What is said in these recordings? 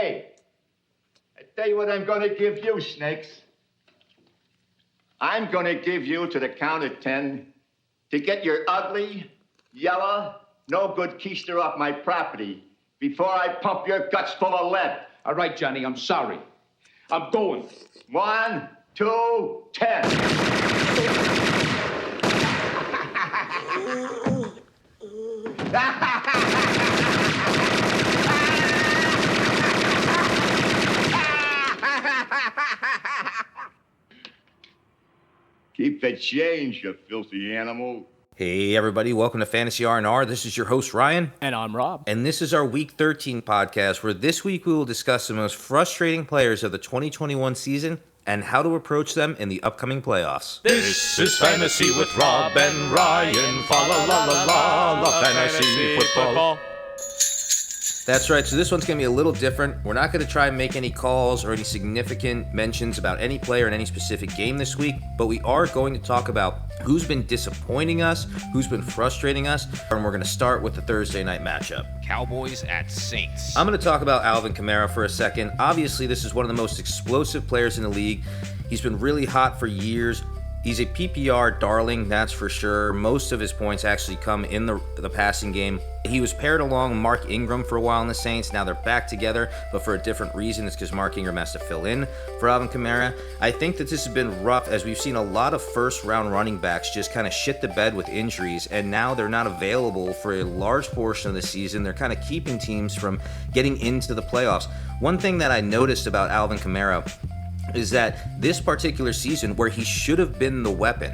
Hey, I tell you what I'm going to give you, Snakes. I'm going to give you to the count of 10 to get your ugly, yellow, no good keister off my property before I pump your guts full of lead. All right, Johnny, I'm sorry. I'm going. 1, 2, 10. Keep the change, you filthy animal. Hey everybody, welcome to Fantasy R&R. This is your host Ryan. And I'm Rob. And this is our Week 13 podcast, where this week we will discuss the most frustrating players of the 2021 season and how to approach them in the upcoming playoffs. This is Fantasy with Rob and Ryan. Fa la la la la la Fantasy Football. That's right, so this one's going to be a little different. We're not going to try and make any calls or any significant mentions about any player in any specific game this week, but we are going to talk about who's been disappointing us, who's been frustrating us, and we're going to start with the Thursday night matchup. Cowboys at Saints. I'm going to talk about Alvin Kamara for a second. Obviously, this is one of the most explosive players in the league. He's been really hot for years. He's a PPR darling, that's for sure. Most of his points actually come in the passing game. He was paired along Mark Ingram for a while in the Saints. Now they're back together, but for a different reason. It's because Mark Ingram has to fill in for Alvin Kamara. I think that this has been rough, as we've seen a lot of first-round running backs just kind of shit the bed with injuries, and now they're not available for a large portion of the season. They're kind of keeping teams from getting into the playoffs. One thing that I noticed about Alvin Kamara is that this particular season, where he should have been the weapon,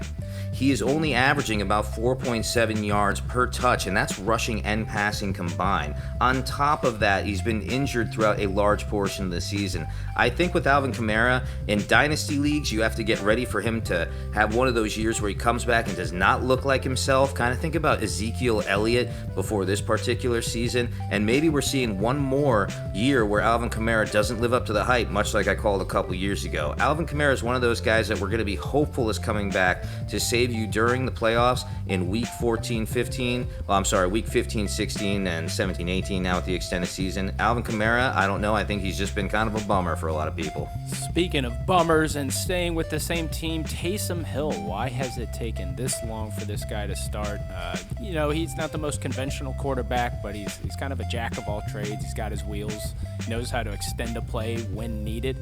he is only averaging about 4.7 yards per touch, and that's rushing and passing combined. On top of that, he's been injured throughout a large portion of the season. I think with Alvin Kamara, in dynasty leagues, you have to get ready for him to have one of those years where he comes back and does not look like himself. Kind of think about Ezekiel Elliott before this particular season, and maybe we're seeing one more year where Alvin Kamara doesn't live up to the hype, much like I called a couple years ago. Alvin Kamara is one of those guys that we're going to be hopeful is coming back to save you during the playoffs in week 14, 15, week 15, 16, and 17, 18 now with the extended season. Alvin Kamara, I don't know. I think he's just been kind of a bummer for a lot of people. Speaking of bummers and staying with the same team, Taysom Hill. Why has it taken this long for this guy to start? He's not the most conventional quarterback, but he's kind of a jack of all trades. He's got his wheels. He knows how to extend a play when needed.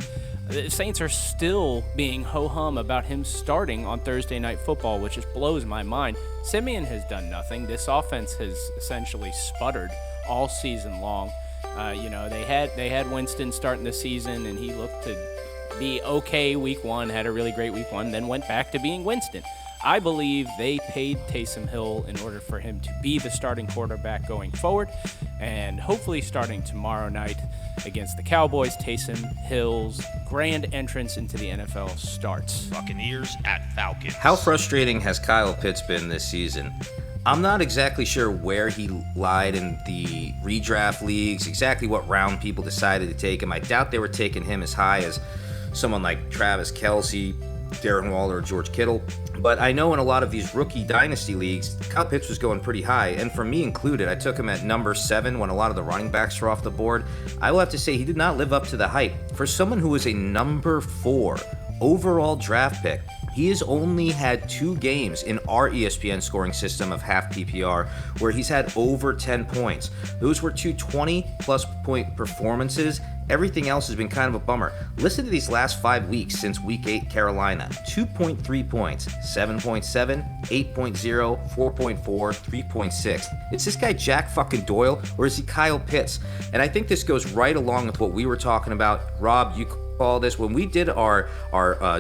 The Saints are still being ho-hum about him starting on Thursday Night Football, which just blows my mind. Simeon has done nothing. This offense has essentially sputtered all season long. They had Winston starting the season, and he looked to be okay week one, had a really great week one, then went back to being Winston. I believe they paid Taysom Hill in order for him to be the starting quarterback going forward, and hopefully starting tomorrow night against the Cowboys, Taysom Hill's grand entrance into the NFL starts. Buccaneers at Falcons. How frustrating has Kyle Pitts been this season? I'm not exactly sure where he lied in the redraft leagues, exactly what round people decided to take him. I doubt they were taking him as high as someone like Travis Kelce, Darren Waller, or George Kittle. But I know in a lot of these rookie dynasty leagues, Kyle Pitts was going pretty high, and for me included, I took him at number 7 when a lot of the running backs were off the board. I will have to say he did not live up to the hype. For someone who was a number 4 overall draft pick, he has only had 2 games in our ESPN scoring system of half PPR where he's had over 10 points. Those were 2 20-plus point performances. Everything else has been kind of a bummer. Listen to these last 5 weeks since Week 8 Carolina. 2.3 points, 7.7, 8.0, 4.4, 3.6. Is this guy Jack fucking Doyle, or is he Kyle Pitts? And I think this goes right along with what we were talking about. Rob, you call this. When we did our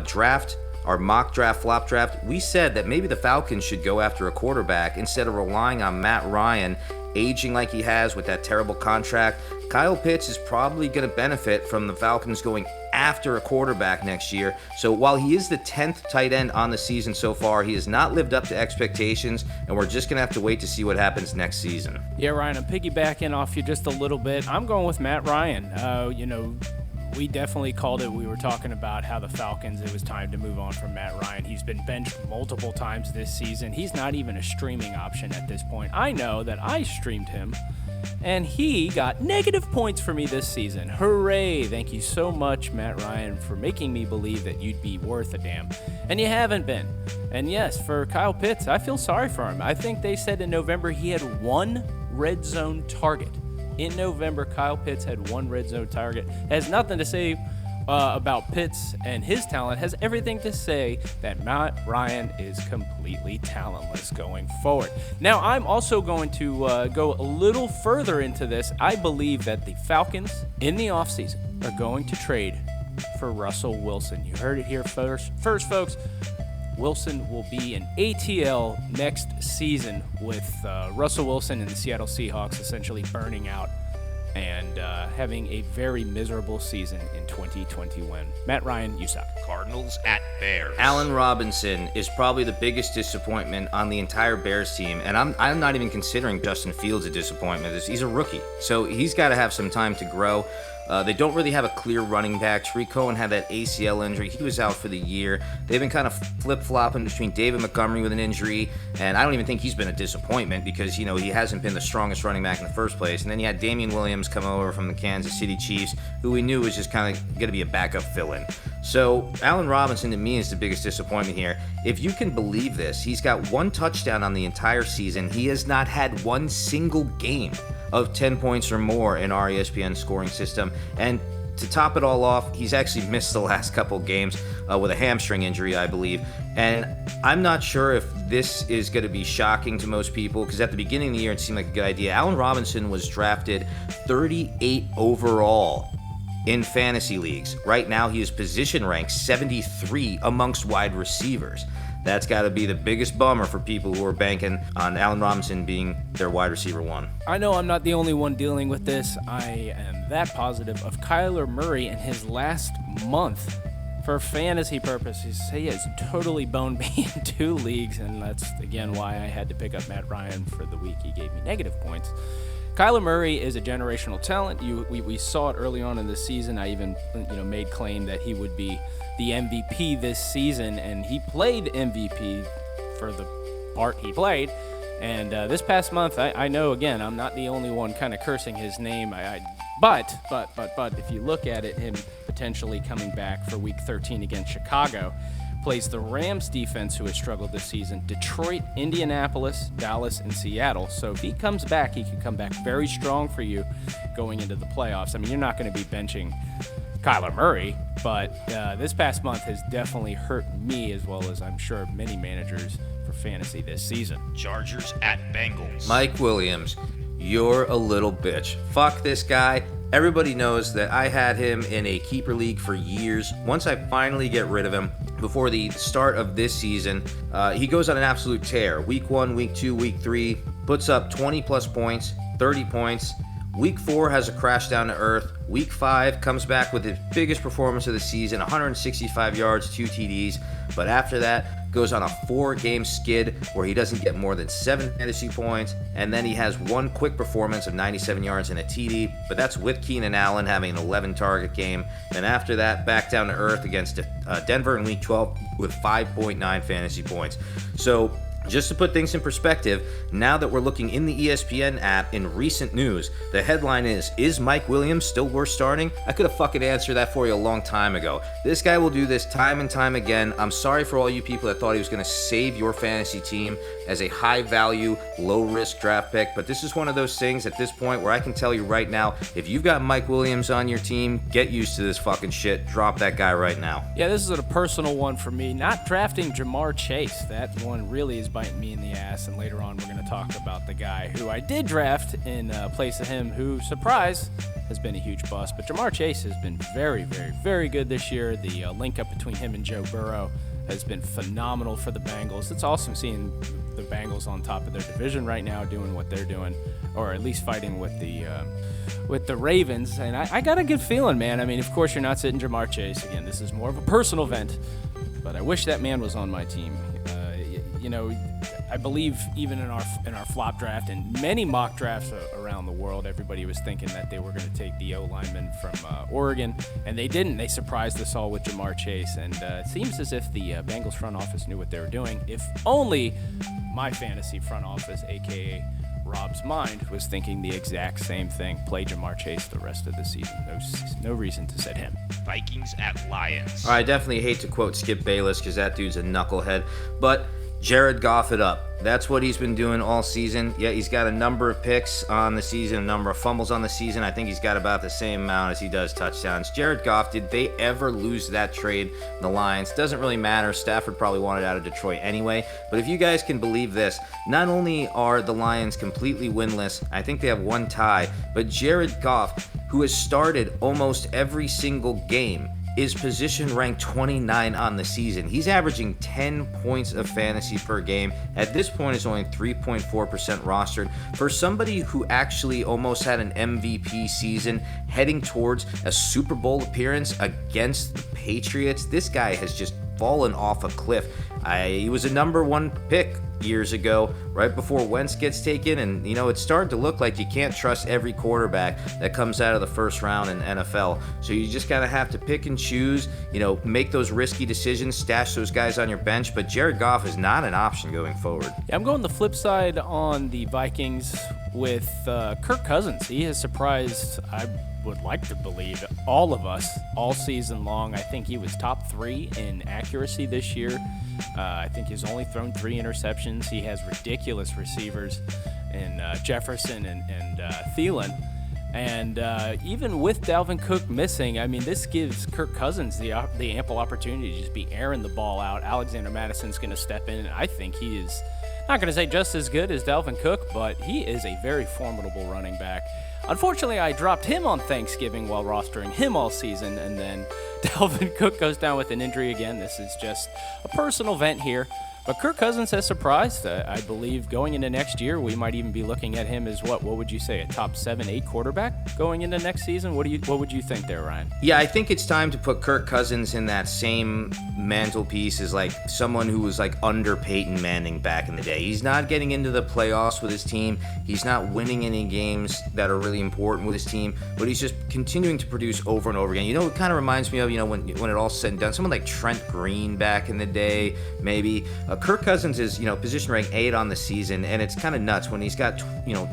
draft, our mock draft, flop draft, we said that maybe the Falcons should go after a quarterback instead of relying on Matt Ryan aging like he has with that terrible contract. Kyle Pitts is probably going to benefit from the Falcons going after a quarterback next year. So while he is the 10th tight end on the season so far, he has not lived up to expectations, and we're just going to have to wait to see what happens next season. Yeah, Ryan, I'm piggybacking off you just a little bit. I'm going with Matt Ryan. We definitely called it. We were talking about how the Falcons, it was time to move on from Matt Ryan. He's been benched multiple times this season. He's not even a streaming option at this point. I know that I streamed him and he got negative points for me this season. Hooray! Thank you so much, Matt Ryan, for making me believe that you'd be worth a damn. And you haven't been. And yes, for Kyle Pitts, I feel sorry for him. I think they said in November he had 1 red zone target. In November, Kyle Pitts had 1 red zone target. It has nothing to say about Pitts and his talent. It has everything to say that Matt Ryan is completely talentless going forward. Now, I'm also going to go a little further into this. I believe that the Falcons in the offseason are going to trade for Russell Wilson. You heard it here first, folks. Wilson will be in ATL next season with Russell Wilson and the Seattle Seahawks essentially burning out and having a very miserable season in 2021. Matt Ryan, you suck. Cardinals at Bears. Allen Robinson is probably the biggest disappointment on the entire Bears team, and I'm not even considering Justin Fields a disappointment. He's a rookie, so he's got to have some time to grow. They don't really have a clear running back. Tariq Cohen had that ACL injury. He was out for the year. They've been kind of flip-flopping between David Montgomery with an injury, and I don't even think he's been a disappointment because, he hasn't been the strongest running back in the first place. And then you had Damian Williams come over from the Kansas City Chiefs, who we knew was just kind of going to be a backup fill-in. So Allen Robinson, to me, is the biggest disappointment here. If you can believe this, he's got 1 touchdown on the entire season. He has not had 1 single game of 10 points or more in our ESPN scoring system. And to top it all off, he's actually missed the last couple games with a hamstring injury, I believe. And I'm not sure if this is going to be shocking to most people, because at the beginning of the year, it seemed like a good idea. Allen Robinson was drafted 38 overall in fantasy leagues. Right now, he is position ranked 73 amongst wide receivers. That's got to be the biggest bummer for people who are banking on Allen Robinson being their wide receiver 1. I know I'm not the only one dealing with this. I am that positive of Kyler Murray in his last month. For fantasy purposes, he has totally boned me in 2 leagues, and that's, again, why I had to pick up Matt Ryan for the week he gave me negative points. Kyler Murray is a generational talent. We saw it early on in the season. I even made claim that he would be the MVP this season, and he played MVP for the part he played. And this past month, I know, again, I'm not the only one kind of cursing his name. But if you look at it, him potentially coming back for Week 13 against Chicago, plays the Rams defense, who has struggled this season, Detroit, Indianapolis, Dallas, and Seattle. So if he comes back, he can come back very strong for you going into the playoffs. I mean, you're not going to be benching Kyler Murray, but this past month has definitely hurt me, as well as I'm sure many managers for fantasy this season. Chargers at Bengals. Mike Williams, you're a little bitch. Fuck this guy. Everybody knows that I had him in a keeper league for years. Once I finally get rid of him, before the start of this season, he goes on an absolute tear. Week 1, Week 2, Week 3, puts up 20-plus points, 30 points. Week 4 has a crash down to earth. Week 5 comes back with his biggest performance of the season, 165 yards, 2 TDs. But after that, goes on a 4-game skid where he doesn't get more than 7 fantasy points. And then he has 1 quick performance of 97 yards and a TD. But that's with Keenan Allen having an 11-target game. And after that, back down to earth against Denver in Week 12 with 5.9 fantasy points. So just to put things in perspective, now that we're looking in the ESPN app in recent news, the headline is Mike Williams still worth starting? I could have fucking answered that for you a long time ago. This guy will do this time and time again. I'm sorry for all you people that thought he was going to save your fantasy team as a high-value, low-risk draft pick, but this is one of those things at this point where I can tell you right now, if you've got Mike Williams on your team, get used to this fucking shit. Drop that guy right now. Yeah, this is a personal one for me. Not drafting Jamar Chase. That one really is biting me in the ass, and later on we're going to talk about the guy who I did draft in place of him, who, surprise, has been a huge bust. But Jamar Chase has been very, very, very good this year. The link-up between him and Joe Burrow has been phenomenal for the Bengals. It's awesome seeing the Bengals on top of their division right now, doing what they're doing, or at least fighting with the Ravens. And I got a good feeling, man. I mean, of course, you're not sitting Jamar Chase. Again, this is more of a personal vent, but I wish that man was on my team. I believe even in our flop draft and many mock drafts around the world, everybody was thinking that they were going to take the O-lineman from Oregon, and they didn't. They surprised us all with Jamar Chase, and it seems as if the Bengals front office knew what they were doing. If only my fantasy front office, a.k.a. Rob's mind was thinking the exact same thing. Play Jamar Chase the rest of the season. No reason to sit him. Vikings at Lions. I definitely hate to quote Skip Bayless because that dude's a knucklehead, but Jared Goff it up. That's what he's been doing all season. Yeah, he's got a number of picks on the season, a number of fumbles on the season. I think he's got about the same amount as he does touchdowns. Jared Goff, did they ever lose that trade? The Lions? Doesn't really matter. Stafford probably wanted out of Detroit anyway. But if you guys can believe this, not only are the Lions completely winless, I think they have one tie, but Jared Goff, who has started almost every single game, is position ranked 29 on the season. He's averaging 10 points of fantasy per game. At this point, is only 3.4% rostered. For somebody who actually almost had an MVP season heading towards a Super Bowl appearance against the Patriots, this guy has just fallen off a cliff. He was a number 1 pick years ago, right before Wentz gets taken, and it's starting to look like you can't trust every quarterback that comes out of the first round in NFL. So you just gotta have to pick and choose, make those risky decisions, stash those guys on your bench. But Jared Goff is not an option going forward. Yeah, I'm going the flip side on the Vikings with Kirk Cousins. He has surprised, I would like to believe, all of us all season long. I think he was top 3 in accuracy this year. I think he's only thrown 3 interceptions. He has ridiculous receivers in Jefferson and Thielen. And even with Dalvin Cook missing, this gives Kirk Cousins the ample opportunity to just be airing the ball out. Alexander Madison's going to step in, and I think he is not going to say just as good as Dalvin Cook, but he is a very formidable running back. Unfortunately, I dropped him on Thanksgiving while rostering him all season, and then Dalvin Cook goes down with an injury again. This is just a personal vent here. But Kirk Cousins has surprised. I believe going into next year, we might even be looking at him as what would you say, a top 7-8 quarterback going into next season? What would you think there, Ryan? Yeah, I think it's time to put Kirk Cousins in that same mantelpiece as like someone who was like under Peyton Manning back in the day. He's not getting into the playoffs with his team. He's not winning any games that are really important with his team, but he's just continuing to produce over and over again. It kind of reminds me of, when it all said and done, someone like Trent Green back in the day, maybe. Kirk Cousins is, position ranked 8 on the season, and it's kind of nuts when he's got,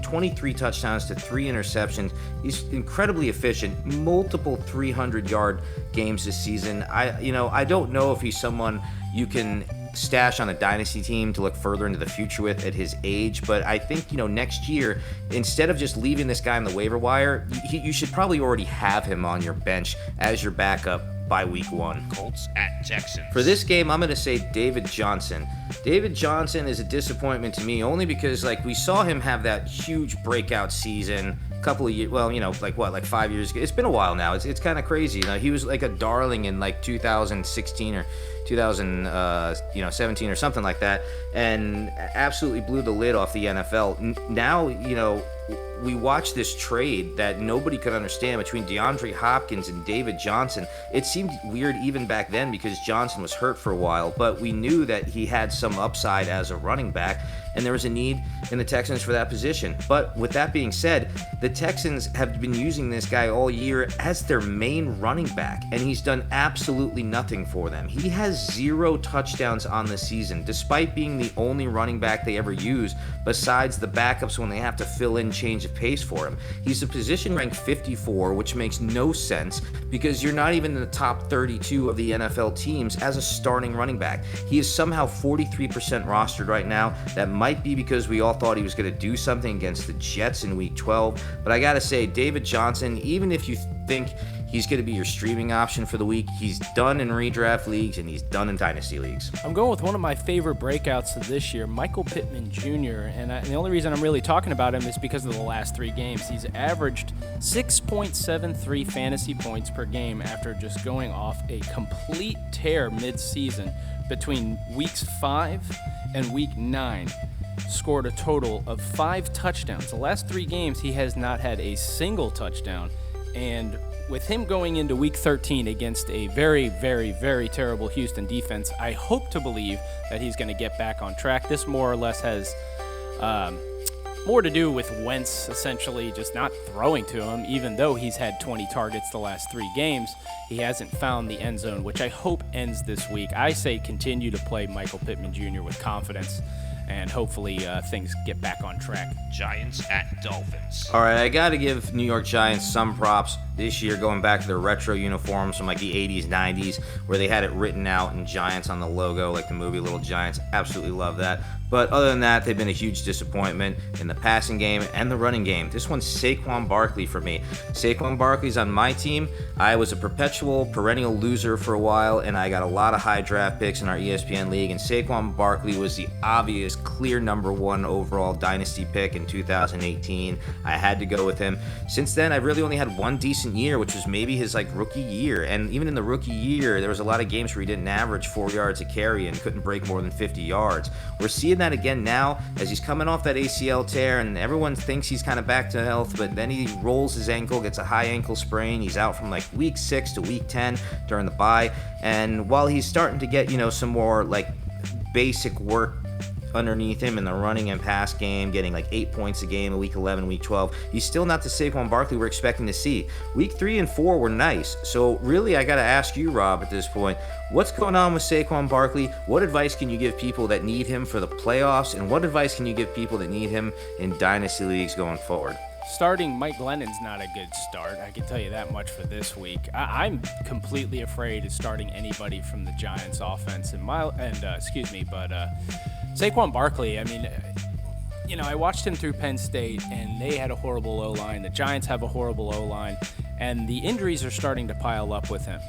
23 touchdowns to 3 interceptions. He's incredibly efficient, multiple 300-yard games this season. I don't know if he's someone you can stash on a dynasty team to look further into the future with at his age, but I think next year, instead of just leaving this guy on the waiver wire, you should probably already have him on your bench as your backup by week 1. Colts at Texans. For this game, I'm going to say David Johnson. David Johnson is a disappointment to me only because we saw him have that huge breakout season a couple of years, 5 years ago. It's been a while now. It's kind of crazy. He was like a darling in 2016 or 2017 or something like that, and absolutely blew the lid off the NFL. Now, we watched this trade that nobody could understand between DeAndre Hopkins and David Johnson. It seemed weird even back then because Johnson was hurt for a while, but we knew that he had some upside as a running back, and there was a need in the Texans for that position. But with that being said, the Texans have been using this guy all year as their main running back, and he's done absolutely nothing for them. He has 0 touchdowns on the season, despite being the only running back they ever use besides the backups when they have to fill in change of pace for him. He's a position ranked 54, which makes no sense because you're not even in the top 32 of the NFL teams as a starting running back. He is somehow 43% rostered right now. That might be because we all thought he was going to do something against the Jets in week 12, but I gotta say, David Johnson, even if you think he's going to be your streaming option for the week, he's done in redraft leagues and he's done in dynasty leagues. I'm going with one of my favorite breakouts of this year, Michael Pittman Jr., and the only reason I'm really talking about him is because of the last 3 games. He's averaged 6.73 fantasy points per game after just going off a complete tear mid-season between weeks 5 and week 9. Scored a total of 5 touchdowns. The last 3 games, he has not had a single touchdown, and with him going into week 13 against a very, very, very terrible Houston defense, I hope to believe that he's going to get back on track. This more or less has more to do with Wentz essentially just not throwing to him. Even though he's had 20 targets the last 3 games, he hasn't found the end zone, which I hope ends this week. I say continue to play Michael Pittman Jr. with confidence. and hopefully things get back on track. Giants at Dolphins. All right, I got to give New York Giants some props this year, going back to their retro uniforms from like the 80s, 90s, where they had it written out in Giants on the logo, like the movie Little Giants. Absolutely love that. But other than that, they've been a huge disappointment in the passing game and the running game. This one's Saquon Barkley for me. Saquon Barkley's on my team. I was a perennial loser for a while, and I got a lot of high draft picks in our ESPN league, and Saquon Barkley was the obvious, clear number one overall dynasty pick in 2018. I had to go with him. Since then, I've really only had one decent year, which was maybe his rookie year. And even in the rookie year, there was a lot of games where he didn't average 4 yards a carry and couldn't break more than 50 yards. We're seeing that again now as he's coming off that ACL tear, and everyone thinks he's kind of back to health, but then he rolls his ankle, gets a high ankle sprain. He's out from week 6 to week 10 during the bye. And while he's starting to get, some more basic work underneath him in the running and pass game, getting 8 points a game in week 11, week 12, he's still not the Saquon Barkley we're expecting to see. Week 3 and 4 were nice. So really, I got to ask you, Rob, at this point, what's going on with Saquon Barkley? What advice can you give people that need him for the playoffs? And what advice can you give people that need him in dynasty leagues going forward? Starting Mike Glennon's not a good start. I can tell you that much for this week. I'm completely afraid of starting anybody from the Giants offense. Saquon Barkley, I watched him through Penn State, and they had a horrible O-line. The Giants have a horrible O-line, and the injuries are starting to pile up with him.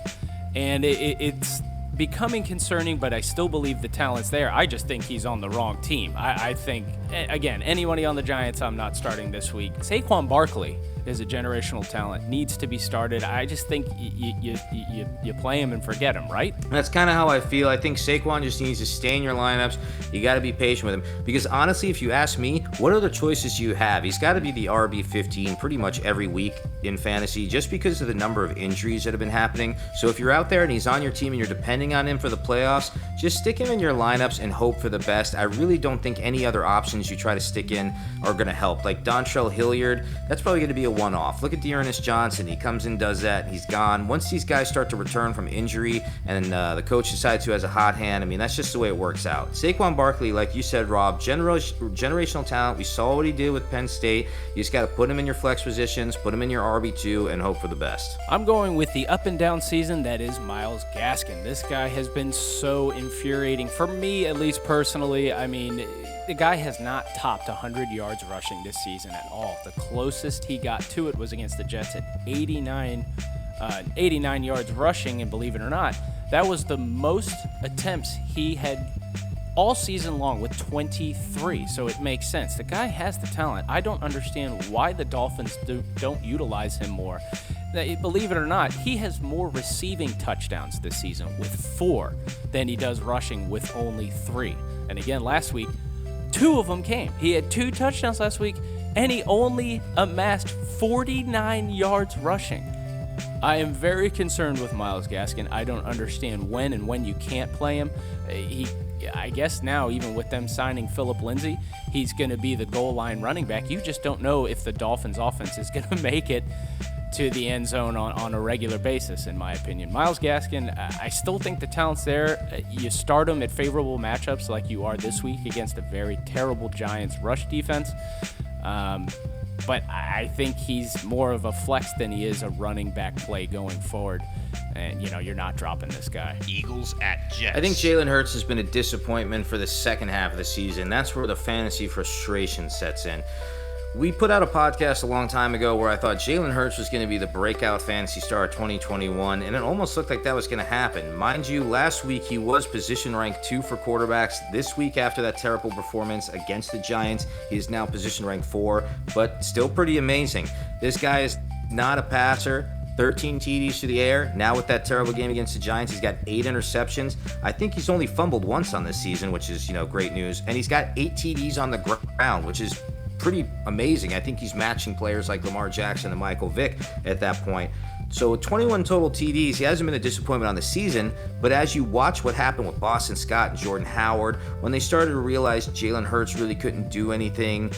And it's becoming concerning, but I still believe the talent's there. I just think he's on the wrong team. I think, again, anybody on the Giants I'm not starting this week. Saquon Barkley is a generational talent, needs to be started. I just think you play him and forget him, right? That's kind of how I feel. I think Saquon just needs to stay in your lineups. You got to be patient with him, because honestly, if you ask me, what other choices do you have? He's got to be the RB15 pretty much every week in fantasy, just because of the number of injuries that have been happening. So if you're out there and he's on your team and you're depending on him for the playoffs, just stick him in your lineups and hope for the best. I really don't think any other options you try to stick in are going to help. Like Dontrell Hilliard, that's probably going to be a one-off. Look at Dearness Johnson. He comes in, does that, and he's gone. Once these guys start to return from injury and the coach decides who has a hot hand, that's just the way it works out. Saquon Barkley, like you said, Rob, generational talent. We saw what he did with Penn State. You just got to put him in your flex positions, put him in your RB2, and hope for the best. I'm going with the up-and-down season that is Myles Gaskin. This guy has been so infuriating, for me at least personally. The guy has not topped 100 yards rushing this season at all. The closest he got to it was against the Jets at 89 yards rushing, and believe it or not, that was the most attempts he had all season long, with 23. So it makes sense. The guy has the talent. I don't understand why the Dolphins don't utilize him more. Believe it or not, he has more receiving touchdowns this season with 4 than he does rushing with only 3. And again, last week, 2 of them came. He had 2 touchdowns last week, and he only amassed 49 yards rushing. I am very concerned with Myles Gaskin. I don't understand when you can't play him. I guess now, even with them signing Phillip Lindsay, he's going to be the goal line running back. You just don't know if the Dolphins offense is going to make it to the end zone on a regular basis, in my opinion. Myles Gaskin, I still think the talent's there. You start him at favorable matchups like you are this week against a very terrible Giants rush defense. But I think he's more of a flex than he is a running back play going forward. And, you're not dropping this guy. Eagles at Jets. I think Jalen Hurts has been a disappointment for the second half of the season. That's where the fantasy frustration sets in. We put out a podcast a long time ago where I thought Jalen Hurts was going to be the breakout fantasy star of 2021, and it almost looked like that was going to happen. Mind you, last week he was position ranked 2 for quarterbacks. This week, after that terrible performance against the Giants, he is now position ranked 4, but still pretty amazing. This guy is not a passer. 13 TDs to the air. Now with that terrible game against the Giants, he's got 8 interceptions. I think he's only fumbled once on this season, which is, great news. And he's got 8 TDs on the ground, which is pretty amazing. I think he's matching players like Lamar Jackson and Michael Vick at that point. So with 21 total TDs, he hasn't been a disappointment on the season, but as you watch what happened with Boston Scott and Jordan Howard, when they started to realize Jalen Hurts really couldn't do anything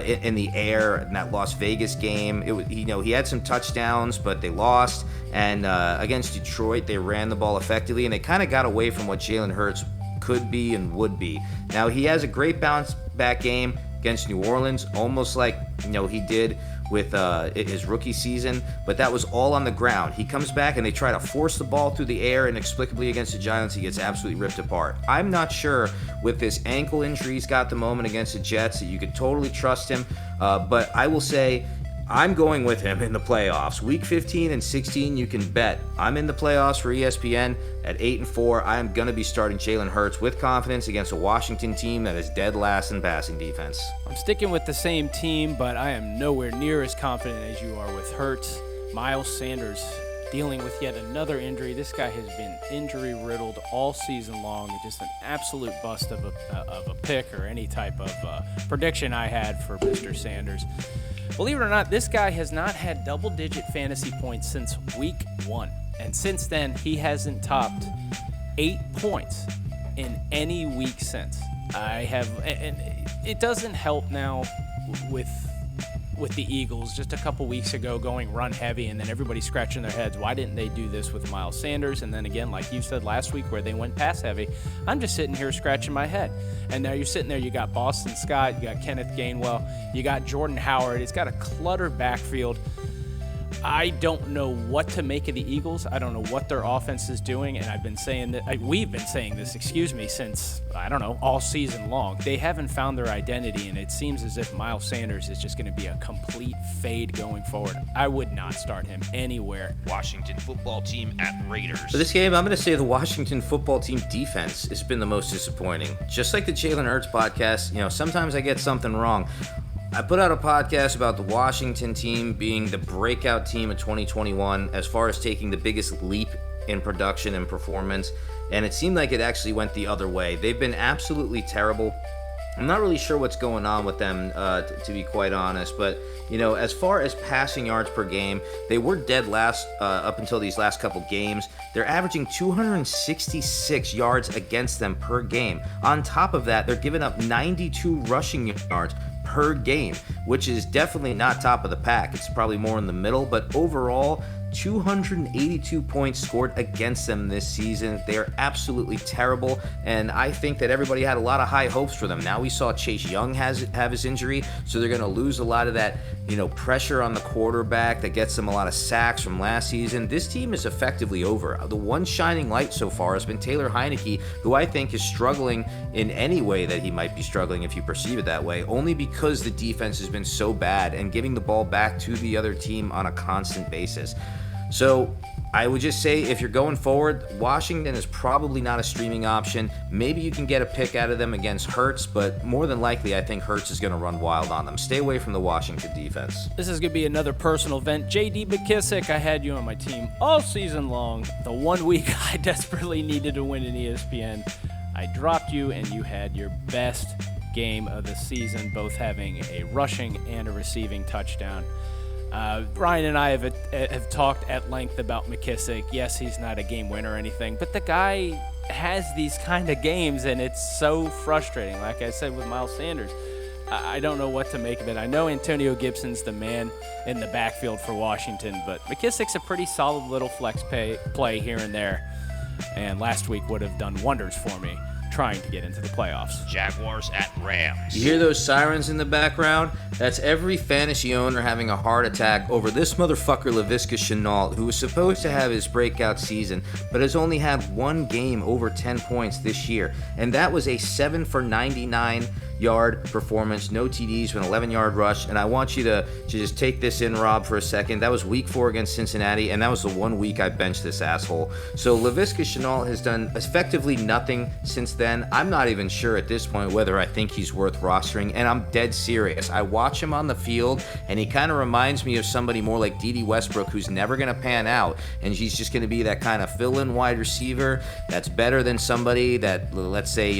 in the air in that Las Vegas game, he had some touchdowns, but they lost. And against Detroit, they ran the ball effectively, and they kind of got away from what Jalen Hurts could be and would be. Now, he has a great bounce back game against New Orleans, almost like, he did with his rookie season, but that was all on the ground. He comes back and they try to force the ball through the air, and inexplicably against the Giants, he gets absolutely ripped apart. I'm not sure with this ankle injury he's got at the moment against the Jets that you could totally trust him, but I will say I'm going with him in the playoffs. Week 15 and 16, you can bet I'm in the playoffs for ESPN at 8-4. I am going to be starting Jalen Hurts with confidence against a Washington team that is dead last in passing defense. I'm sticking with the same team, but I am nowhere near as confident as you are with Hurts. Miles Sanders dealing with yet another injury. This guy has been injury-riddled all season long. Just an absolute bust of a pick or any type of prediction I had for Mr. Sanders. Believe it or not, this guy has not had double-digit fantasy points since week 1. And since then, he hasn't topped 8 points in any week since. And it doesn't help now with the Eagles just a couple weeks ago going run heavy, and then everybody scratching their heads. Why didn't they do this with Miles Sanders? And then again, like you said last week, where they went pass heavy, I'm just sitting here scratching my head. And now you're sitting there, you got Boston Scott, you got Kenneth Gainwell, you got Jordan Howard. It's got a cluttered backfield. I don't know what to make of the Eagles. I don't know what their offense is doing, and I've been saying that we've been saying this, since all season long. They haven't found their identity, and it seems as if Miles Sanders is just going to be a complete fade going forward. I would not start him anywhere. Washington football team at Raiders. For this game, I'm going to say the Washington football team defense has been the most disappointing. Just like the Jalen Hurts podcast, sometimes I get something wrong. I put out a podcast about the Washington team being the breakout team of 2021 as far as taking the biggest leap in production and performance, and it seemed like it actually went the other way. They've been absolutely terrible. I'm not really sure what's going on with them, to be quite honest, but, as far as passing yards per game, they were dead last up until these last couple games. They're averaging 266 yards against them per game. On top of that, they're giving up 92 rushing yards per game, which is definitely not top of the pack. It's probably more in the middle, but overall, 282 points scored against them this season. They are absolutely terrible, and I think that everybody had a lot of high hopes for them. Now we saw Chase Young have his injury, so they're going to lose a lot of that, pressure on the quarterback that gets them a lot of sacks from last season. This team is effectively over. The one shining light so far has been Taylor Heineke, who I think is struggling in any way that he might be struggling if you perceive it that way, only because the defense has been so bad and giving the ball back to the other team on a constant basis. So I would just say if you're going forward, Washington is probably not a streaming option. Maybe you can get a pick out of them against Hurts, but more than likely I think Hurts is going to run wild on them. Stay away from the Washington defense. This is going to be another personal event. J.D. McKissick, I had you on my team all season long. The 1 week I desperately needed to win in ESPN, I dropped you, and you had your best game of the season, both having a rushing and a receiving touchdown. Ryan and I have talked at length about McKissick. Yes, he's not a game winner or anything, but the guy has these kind of games, and it's so frustrating. Like I said with Miles Sanders, I don't know what to make of it. I know Antonio Gibson's the man in the backfield for Washington, but McKissick's a pretty solid little flex play here and there, and last week would have done wonders for me trying to get into the playoffs. Jaguars at Rams. You hear those sirens in the background? That's every fantasy owner having a heart attack over this motherfucker Laviska Shenault, who was supposed to have his breakout season, but has only had one game over 10 points this year, and that was a 7 for 99 yard performance, no TDs, with an 11-yard rush. And I want you to just take this in, Rob, for a second. That was week 4 against Cincinnati, and that was the 1 week I benched this asshole. So Laviska Shenault has done effectively nothing since then. I'm not even sure at this point whether I think he's worth rostering, and I'm dead serious. I watch him on the field, and he kind of reminds me of somebody more like Dede Westbrook, who's never going to pan out, and he's just going to be that kind of fill-in wide receiver that's better than somebody that, let's say,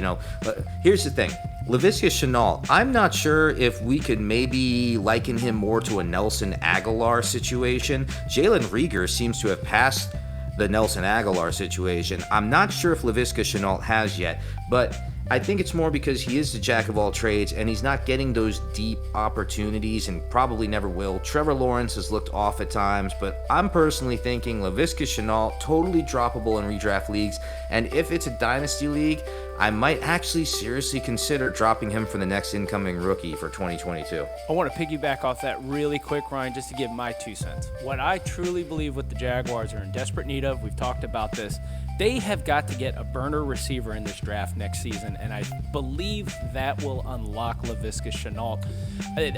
here's the thing. Laviska Shenault, I'm not sure if we could maybe liken him more to a Nelson Aguilar situation. Jalen Reagor seems to have passed the Nelson Aguilar situation. I'm not sure if Laviska Shenault has yet, but I think it's more because he is the jack of all trades and he's not getting those deep opportunities and probably never will. Trevor Lawrence has looked off at times, but I'm personally thinking Laviska Shenault, totally droppable in redraft leagues, and if it's a dynasty league, I might actually seriously consider dropping him for the next incoming rookie for 2022. I want to piggyback off that really quick, Ryan, just to give my 2 cents. What I truly believe what the Jaguars are in desperate need of, we've talked about this, they have got to get a burner receiver in this draft next season, and I believe that will unlock Laviska Shenault.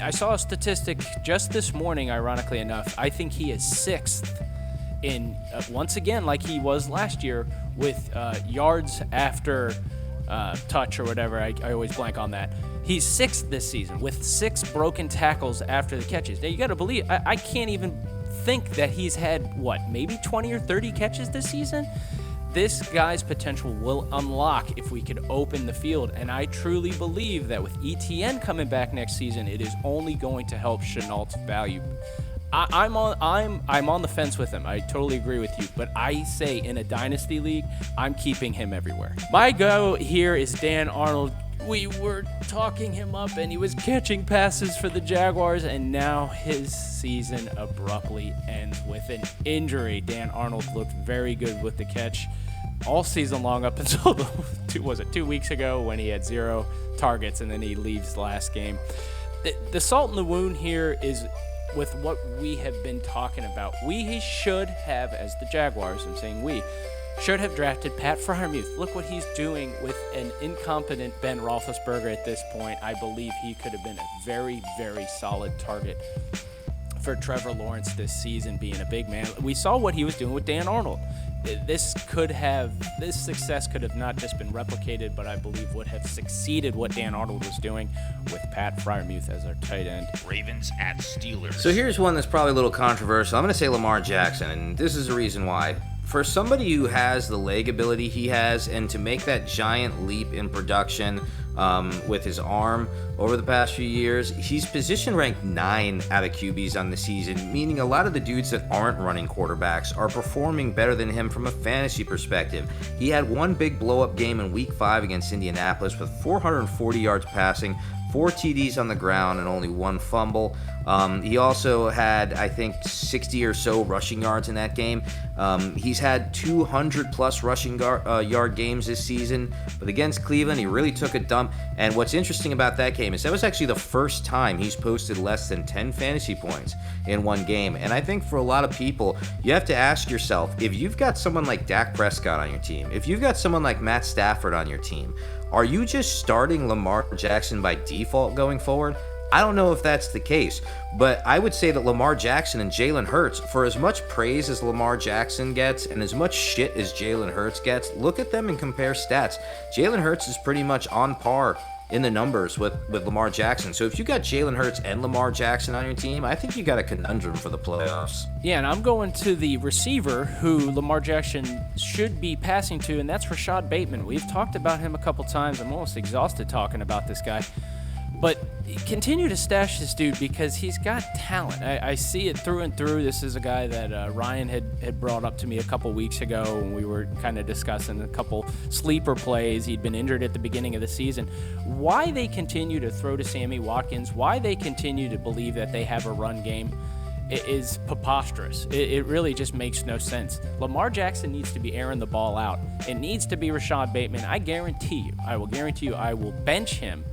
I saw a statistic just this morning, ironically enough. I think he is 6th in, once again, like he was last year, with yards after touch or whatever. I always blank on that. He's 6th this season with 6 broken tackles after the catches. Now, you got to believe, I can't even think that he's had, maybe 20 or 30 catches this season? This guy's potential will unlock if we could open the field, and I truly believe that with ETN coming back next season, it is only going to help Shenault's value. I'm on the fence with him. I totally agree with you, but I say in a dynasty league, I'm keeping him everywhere. My go here is Dan Arnold. We were talking him up, and he was catching passes for the Jaguars, and now his season abruptly ends with an injury. Dan Arnold looked very good with the catch all season long up until 2 weeks ago when he had 0 targets, and then he leaves last game. The salt in the wound here is with what we have been talking about. We should have, as the Jaguars, I'm saying we, should have drafted Pat Freiermuth. Look what he's doing with an incompetent Ben Roethlisberger at this point. I believe he could have been a very, very solid target for Trevor Lawrence this season, being a big man. We saw what he was doing with Dan Arnold. This success could have not just been replicated, but I believe would have succeeded what Dan Arnold was doing with Pat Freiermuth as our tight end. Ravens at Steelers. So here's one that's probably a little controversial. I'm going to say Lamar Jackson, and this is the reason why. For somebody who has the leg ability he has, and to make that giant leap in production with his arm over the past few years, he's position ranked 9 out of QBs on the season, meaning a lot of the dudes that aren't running quarterbacks are performing better than him from a fantasy perspective. He had one big blow-up game in Week 5 against Indianapolis with 440 yards passing, 4 TDs on the ground, and only 1 fumble. He also had, I think, 60 or so rushing yards in that game. He's had 200-plus rushing yard games this season, but against Cleveland, he really took a dump. And what's interesting about that game is that was actually the first time he's posted less than 10 fantasy points in one game. And I think for a lot of people, you have to ask yourself, if you've got someone like Dak Prescott on your team, if you've got someone like Matt Stafford on your team, are you just starting Lamar Jackson by default going forward? I don't know if that's the case, but I would say that Lamar Jackson and Jalen Hurts, for as much praise as Lamar Jackson gets and as much shit as Jalen Hurts gets, look at them and compare stats. Jalen Hurts is pretty much on par in the numbers with Lamar Jackson. So if you got Jalen Hurts and Lamar Jackson on your team, I think you got a conundrum for the playoffs. Yeah, and I'm going to the receiver who Lamar Jackson should be passing to, and that's Rashad Bateman. We've talked about him a couple times. I'm almost exhausted talking about this guy. But continue to stash this dude because he's got talent. I see it through and through. This is a guy that Ryan had brought up to me a couple weeks ago when we were kind of discussing a couple sleeper plays. He'd been injured at the beginning of the season. Why they continue to throw to Sammy Watkins, why they continue to believe that they have a run game is preposterous. It really just makes no sense. Lamar Jackson needs to be airing the ball out. It needs to be Rashad Bateman. I will guarantee you I will bench him.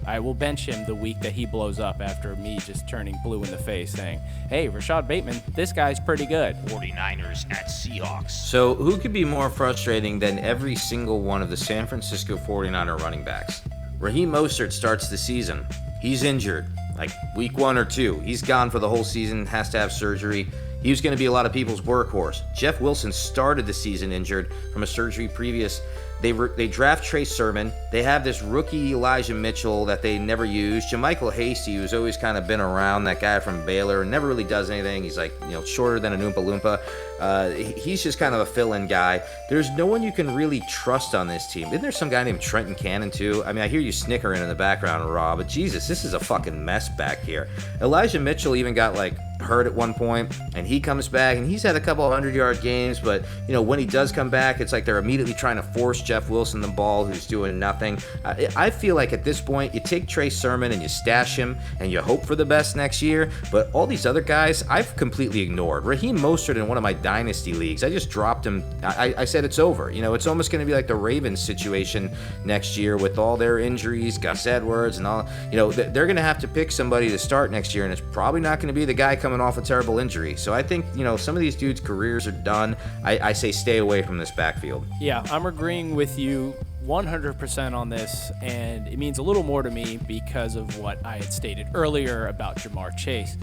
I will bench him the week that he blows up after me just turning blue in the face saying, hey, Rashad Bateman, this guy's pretty good. 49ers at Seahawks. So who could be more frustrating than every single one of the San Francisco 49er running backs? Raheem Mostert starts the season. He's injured, like week 1 or 2. He's gone for the whole season, has to have surgery. He was going to be a lot of people's workhorse. Jeff Wilson started the season injured from a surgery previous. They draft Trey Sermon. They have this rookie Elijah Mitchell that they never used. JaMychal Hasty, who's always kind of been around, that guy from Baylor, never really does anything. He's like, shorter than an Oompa Loompa. He's just kind of a fill-in guy. There's no one you can really trust on this team. Isn't there some guy named Trenton Cannon, too? I mean, I hear you snickering in the background, Rob, but Jesus, this is a fucking mess back here. Elijah Mitchell even got, hurt at one point, and he comes back, and he's had a couple 100-yard games, but, when he does come back, it's like they're immediately trying to force Jeff Wilson the ball, who's doing nothing. I feel like at this point, you take Trey Sermon and you stash him, and you hope for the best next year, but all these other guys, I've completely ignored. Raheem Mostert in one of my dynasty leagues, I just dropped him. I said it's over. It's almost going to be like the Ravens situation next year with all their injuries, Gus Edwards, and all. They're going to have to pick somebody to start next year, and it's probably not going to be the guy coming off a terrible injury. So I think, some of these dudes' careers are done. I say stay away from this backfield. Yeah, I'm agreeing with you 100% on this, and it means a little more to me because of what I had stated earlier about Jamar Chase.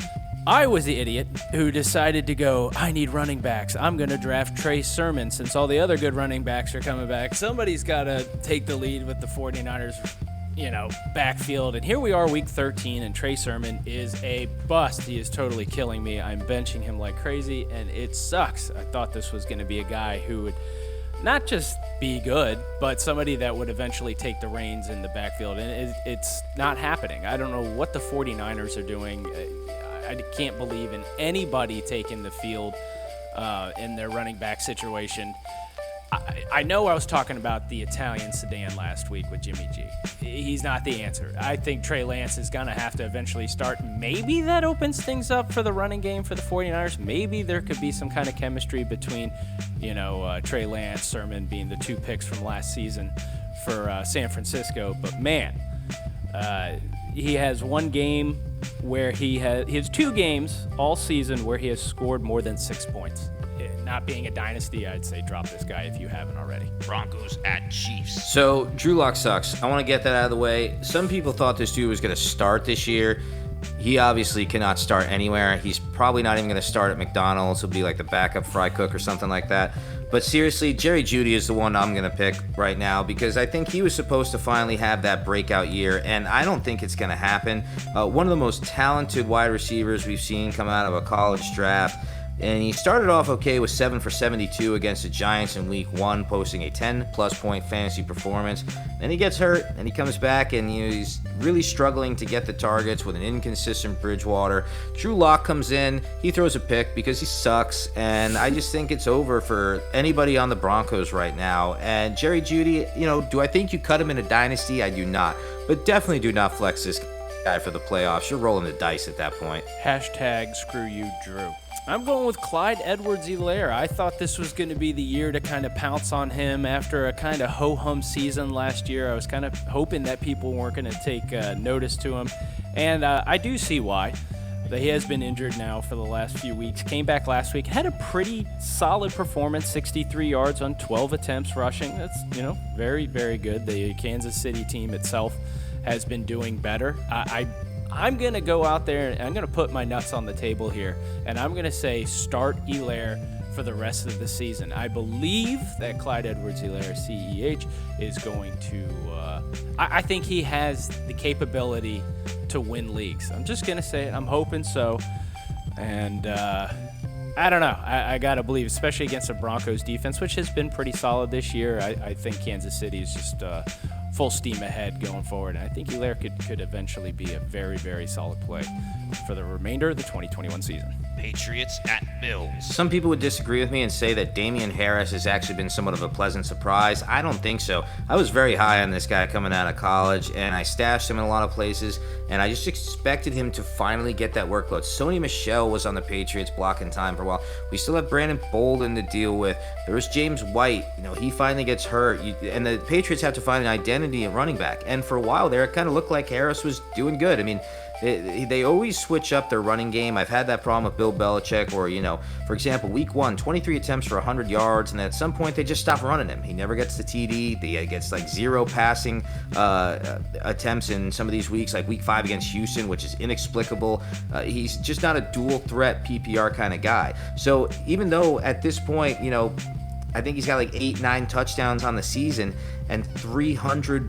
I was the idiot who decided to go, I need running backs. I'm going to draft Trey Sermon since all the other good running backs are coming back. Somebody's got to take the lead with the 49ers, backfield. And here we are, week 13, and Trey Sermon is a bust. He is totally killing me. I'm benching him like crazy, and it sucks. I thought this was going to be a guy who would not just be good, but somebody that would eventually take the reins in the backfield. And it's not happening. I don't know what the 49ers are doing. I can't believe in anybody taking the field in their running back situation. I know I was talking about the Italian sedan last week with Jimmy G. He's not the answer. I think Trey Lance is going to have to eventually start. Maybe that opens things up for the running game for the 49ers. Maybe there could be some kind of chemistry between, Trey Lance, Sermon being the two picks from last season for San Francisco. But, man, he has one game where he has 2 games all season where he has scored more than 6 points. Not being a dynasty, I'd say drop this guy if you haven't already. Broncos at Chiefs. So, Drew Lock sucks. I want to get that out of the way. Some people thought this dude was going to start this year. He obviously cannot start anywhere. He's probably not even going to start at McDonald's. He'll be like the backup fry cook or something like that. But seriously, Jerry Jeudy is the one I'm going to pick right now because I think he was supposed to finally have that breakout year, and I don't think it's going to happen. One of the most talented wide receivers we've seen come out of a college draft. And he started off okay with 7 for 72 against the Giants in week 1, posting a 10-plus point fantasy performance. Then he gets hurt, and he comes back, and he's really struggling to get the targets with an inconsistent Bridgewater. Drew Lock comes in, he throws a pick because he sucks, and I just think it's over for anybody on the Broncos right now. And Jerry Jeudy, do I think you cut him in a dynasty? I do not. But definitely do not flex this guy for the playoffs. You're rolling the dice at that point. # screw you, Drew. I'm going with Clyde Edwards-Helaire. I thought this was going to be the year to kind of pounce on him after a kind of ho-hum season last year. I was kind of hoping that people weren't going to take notice to him, and I do see why. He has been injured now for the last few weeks. Came back last week, had a pretty solid performance, 63 yards on 12 attempts rushing. That's, very, very good. The Kansas City team itself has been doing better. I'm going to go out there and I'm going to put my nuts on the table here, and I'm going to say start Helaire for the rest of the season. I believe that Clyde Edwards-Helaire, CEH, is going to I think he has the capability to win leagues. I'm just going to say it. I'm hoping so. And I don't know. I got to believe, especially against the Broncos defense, which has been pretty solid this year. I think Kansas City is just full steam ahead going forward. And I think Helaire could eventually be a very, very solid play for the remainder of the 2021 season. Patriots at Bills. Some people would disagree with me and say that Damian Harris has actually been somewhat of a pleasant surprise. I don't think so. I was very high on this guy coming out of college, and I stashed him in a lot of places, and I just expected him to finally get that workload. Sony Michel was on the Patriots blocking time for a while. We still have Brandon Bolden to deal with. There was James White. He finally gets hurt, and the Patriots have to find an identity at running back. And for a while there, it kind of looked like Harris was doing good. I mean, they always switch up their running game. I've had that problem with Bill Belichick where, for example, week 1, 23 attempts for 100 yards, and at some point they just stop running him. He never gets the TD. He gets like 0 passing attempts in some of these weeks, like week 5 against Houston, which is inexplicable. He's just not a dual threat PPR kind of guy. So even though at this point, I think he's got like 8-9 touchdowns on the season and 300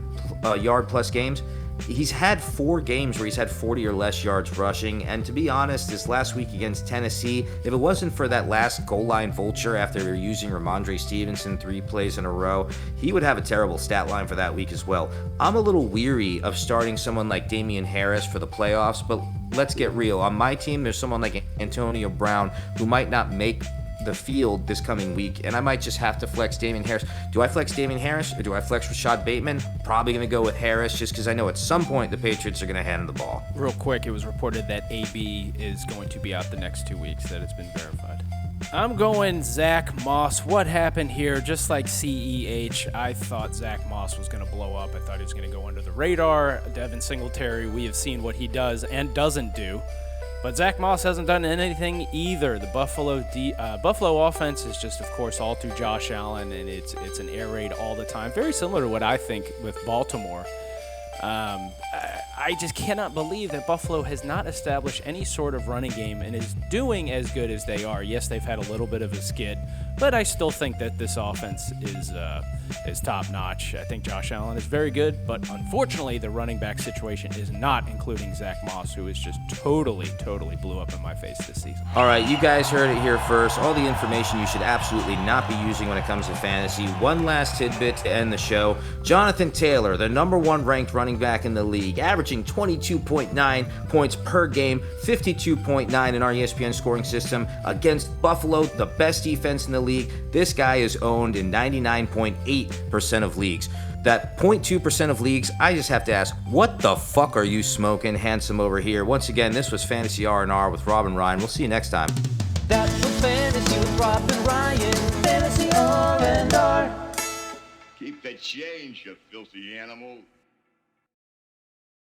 yard plus games, He's had 4 games where he's had 40 or less yards rushing, and to be honest, this last week against Tennessee, if it wasn't for that last goal line vulture after using Ramondre Stevenson 3 plays in a row, he would have a terrible stat line for that week as well. I'm a little weary of starting someone like Damian Harris for the playoffs, but let's get real. On my team, there's someone like Antonio Brown who might not make the field this coming week, and I might just have to flex Damian Harris. Do I flex Damian Harris or do I flex Rashad Bateman? Probably going to go with Harris just because I know at some point the Patriots are going to hand him the ball. Real quick, it was reported that AB is going to be out the next 2 weeks, that it's been verified. I'm going Zach Moss. What happened here? Just like CEH, I thought Zach Moss was going to blow up. I thought he was going to go under the radar. Devin Singletary, we have seen what he does and doesn't do. But Zach Moss hasn't done anything either. The Buffalo offense is just, of course, all through Josh Allen, and it's an air raid all the time. Very similar to what I think with Baltimore. I just cannot believe that Buffalo has not established any sort of running game and is doing as good as they are. Yes, they've had a little bit of a skid, but I still think that this offense is top-notch. I think Josh Allen is very good, but unfortunately the running back situation is not including Zach Moss, who is just totally blew up in my face this season. All right, you guys heard it here first. All the information you should absolutely not be using when it comes to fantasy. One last tidbit to end the show. Jonathan Taylor, the number 1 ranked running back in the league, averaging 22.9 points per game, 52.9 in our ESPN scoring system against Buffalo, the best defense in the league. This guy is owned in 99.8% of leagues. That 0.2% of leagues, I just have to ask, what the fuck are you smoking, handsome over here? Once again, this was Fantasy R&R with Rob and Ryan. We'll see you next time. That was Fantasy with Rob and Ryan. Fantasy R&R. Keep the change, you filthy animal.